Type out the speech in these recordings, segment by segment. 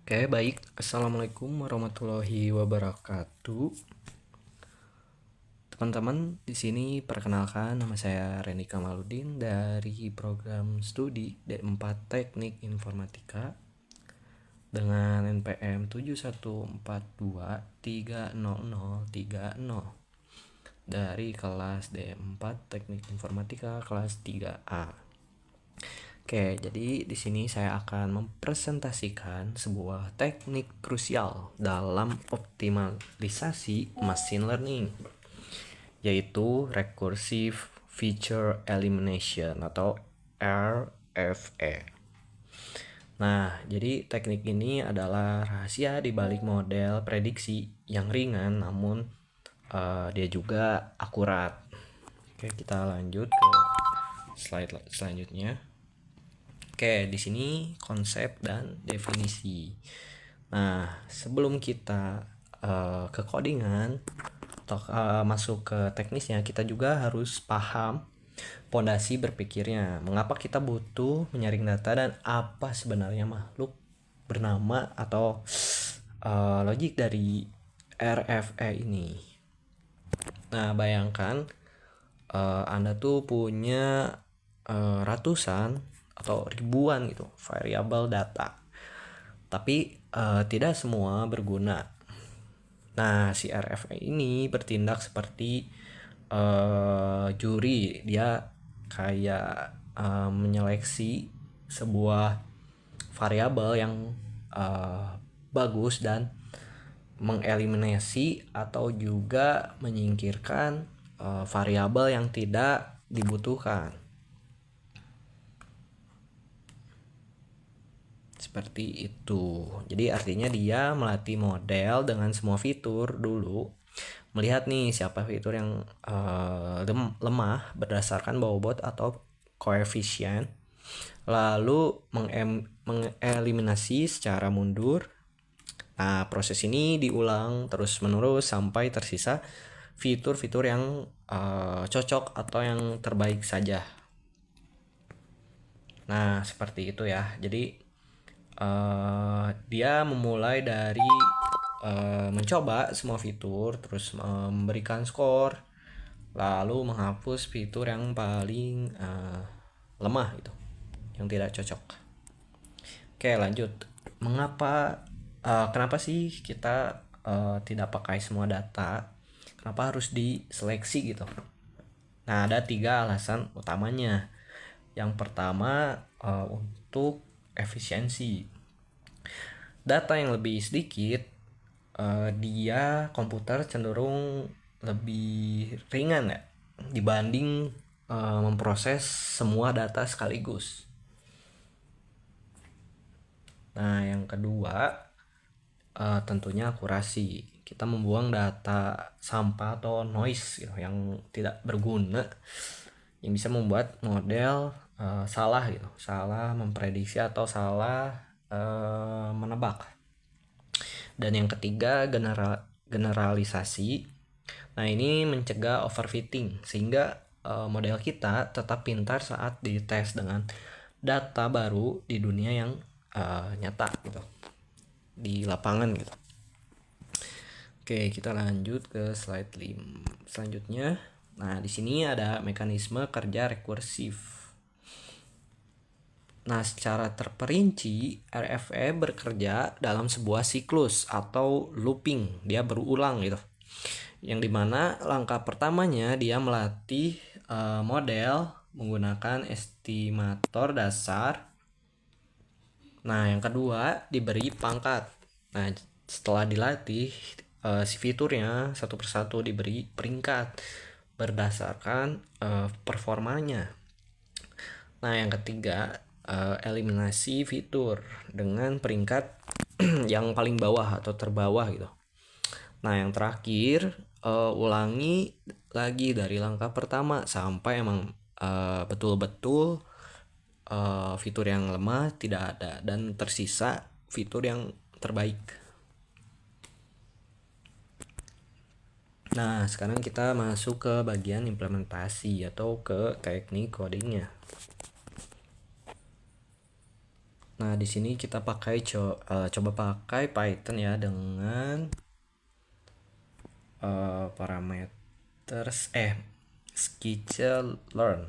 Oke, baik. Assalamualaikum warahmatullahi wabarakatuh. Teman-teman, di sini perkenalkan nama saya Reni Kamaludin dari program studi D4 Teknik Informatika dengan NPM 714230030 dari kelas D4 Teknik Informatika kelas 3A. Oke, jadi di sini saya akan mempresentasikan sebuah teknik krusial dalam optimalisasi machine learning, yaitu Recursive Feature Elimination atau RFE. Nah, jadi teknik ini adalah rahasia di balik model prediksi yang ringan namun dia juga akurat. Oke, kita lanjut ke slide selanjutnya. Oke, di sini konsep dan definisi. Nah, sebelum kita ke codingan atau masuk ke teknisnya, kita juga harus paham pondasi berpikirnya. Mengapa kita butuh menyaring data dan apa sebenarnya makhluk bernama atau logik dari RFE ini. Nah, bayangkan Anda tuh punya ratusan atau ribuan gitu variabel data, tapi tidak semua berguna. Nah, si RFA ini bertindak seperti juri. Dia kayak menyeleksi sebuah variabel yang bagus dan mengeliminasi atau juga menyingkirkan variabel yang tidak dibutuhkan. Seperti itu. Jadi artinya dia melatih model dengan semua fitur dulu. Melihat nih siapa fitur yang lemah berdasarkan bobot atau koefisien. Lalu mengeliminasi secara mundur. Nah, proses ini diulang terus-menerus sampai tersisa fitur-fitur yang cocok atau yang terbaik saja. Nah, seperti itu ya. Jadi dia memulai dari mencoba semua fitur, terus memberikan skor, lalu menghapus fitur yang paling lemah gitu, yang tidak cocok. Oke, lanjut. Kenapa sih kita tidak pakai semua data? Kenapa harus diseleksi gitu? Nah, ada 3 alasan utamanya. Yang pertama, untuk efisiensi. Data yang lebih sedikit, dia komputer cenderung lebih ringan ya dibanding memproses semua data sekaligus. Nah, yang kedua, tentunya akurasi. Kita membuang data sampah atau noise gitu, yang tidak berguna, yang bisa membuat model salah gitu, salah memprediksi atau salah menebak. Dan yang ketiga, generalisasi. Nah, ini mencegah overfitting sehingga model kita tetap pintar saat dites dengan data baru di dunia yang nyata gitu, di lapangan gitu. Oke, kita lanjut ke slide selanjutnya. Nah, di sini ada mekanisme kerja rekursif. Nah, secara terperinci, RFE bekerja dalam sebuah siklus atau looping. Dia berulang gitu. Yang dimana langkah pertamanya dia melatih model menggunakan estimator dasar. Nah, yang kedua diberi pangkat. Nah, setelah dilatih, si fiturnya satu persatu diberi peringkat berdasarkan performanya. Nah, yang ketiga, eliminasi fitur dengan peringkat yang paling bawah atau terbawah gitu. Nah, yang terakhir, ulangi lagi dari langkah pertama sampai emang betul-betul fitur yang lemah tidak ada dan tersisa fitur yang terbaik. Nah, sekarang kita masuk ke bagian implementasi atau ke teknik codingnya. Nah, di sini kita coba pakai Python ya dengan parameters skitchlearn,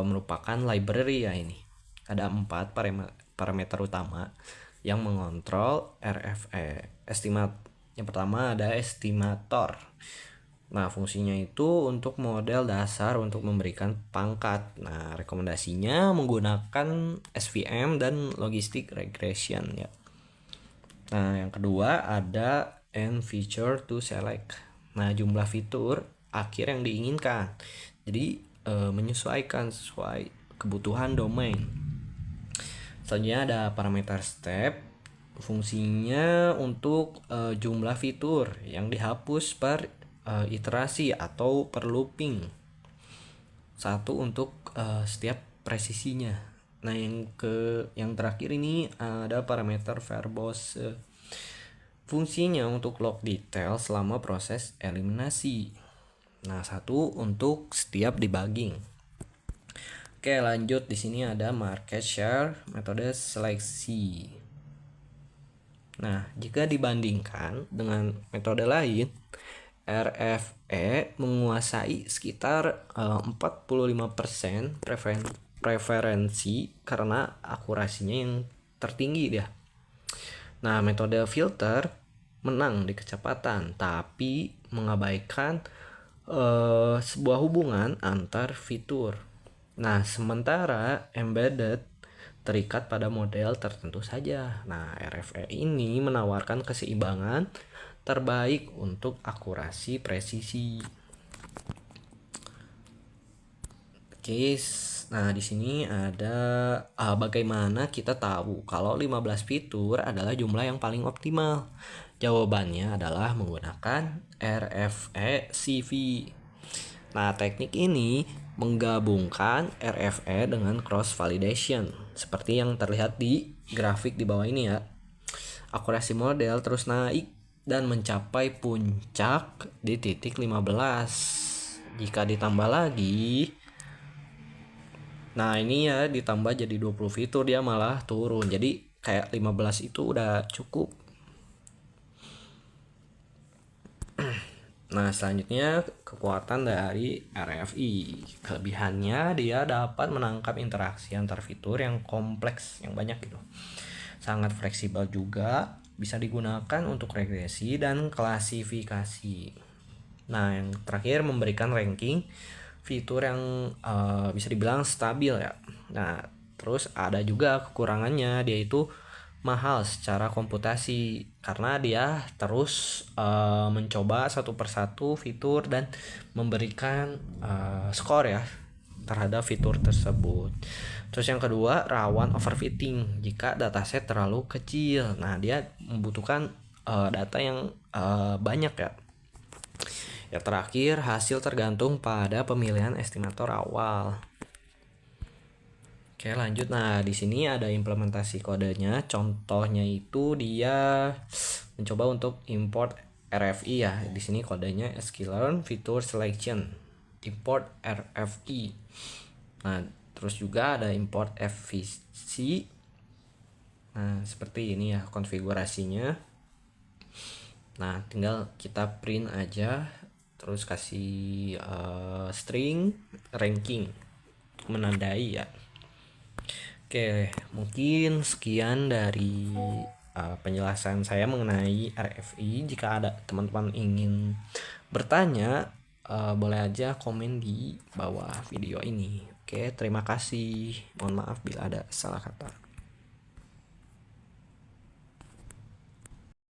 merupakan library ya ini. Ada 4 parameter utama yang mengontrol RFE estimate. Yang pertama ada estimator. Nah, fungsinya itu untuk model dasar untuk memberikan pangkat. Nah, rekomendasinya menggunakan SVM dan logistic regression ya. Nah, yang kedua ada end feature to select. Nah, jumlah fitur akhir yang diinginkan. Jadi, menyesuaikan sesuai kebutuhan domain. Selanjutnya ada parameter step. Fungsinya untuk jumlah fitur yang dihapus per iterasi atau per looping. Satu untuk setiap presisinya. Nah, yang terakhir ini ada parameter verbose. Fungsinya untuk log detail selama proses eliminasi. Nah, satu untuk setiap debugging. Oke, lanjut. Di sini ada market share, metode seleksi. Nah, jika dibandingkan dengan metode lain, RFE menguasai sekitar 45% preferensi karena akurasinya yang tertinggi dia. Nah, metode filter menang di kecepatan, tapi mengabaikan sebuah hubungan antar fitur. Nah, sementara embedded terikat pada model tertentu saja. Nah, RFE ini menawarkan keseimbangan terbaik untuk akurasi presisi. Oke, nah di sini ada bagaimana kita tahu kalau 15 fitur adalah jumlah yang paling optimal. Jawabannya adalah menggunakan RFE CV. Nah, teknik ini menggabungkan RFE dengan cross validation seperti yang terlihat di grafik di bawah ini ya. Akurasi model terus naik dan mencapai puncak di titik 15. Jika ditambah lagi, nah ini ya ditambah jadi 20 fitur, dia malah turun. Jadi kayak 15 itu udah cukup. Nah, selanjutnya kekuatan dari RFI. Kelebihannya dia dapat menangkap interaksi antar fitur yang kompleks, yang banyak gitu. Sangat fleksibel juga, bisa digunakan untuk regresi dan klasifikasi. Nah, yang terakhir memberikan ranking fitur yang bisa dibilang stabil ya. Nah, terus ada juga kekurangannya, dia itu mahal secara komputasi karena dia terus mencoba satu persatu fitur dan memberikan skor ya terhadap fitur tersebut. Terus yang kedua, rawan overfitting jika dataset terlalu kecil. Nah, dia membutuhkan data yang banyak ya. Yang terakhir, hasil tergantung pada pemilihan estimator awal. Oke, lanjut. Nah, di sini ada implementasi kodenya. Contohnya itu dia mencoba untuk import RFI ya. Di sini kodenya sklearn feature selection. Import RFI. Nah, terus juga ada import FVC. Nah, seperti ini ya konfigurasinya. Nah, tinggal kita print aja, terus kasih string ranking menandai ya. Oke, mungkin sekian dari penjelasan saya mengenai RFI. Jika ada teman-teman ingin bertanya, boleh aja komen di bawah video ini. Oke, terima kasih. Mohon maaf bila ada salah kata.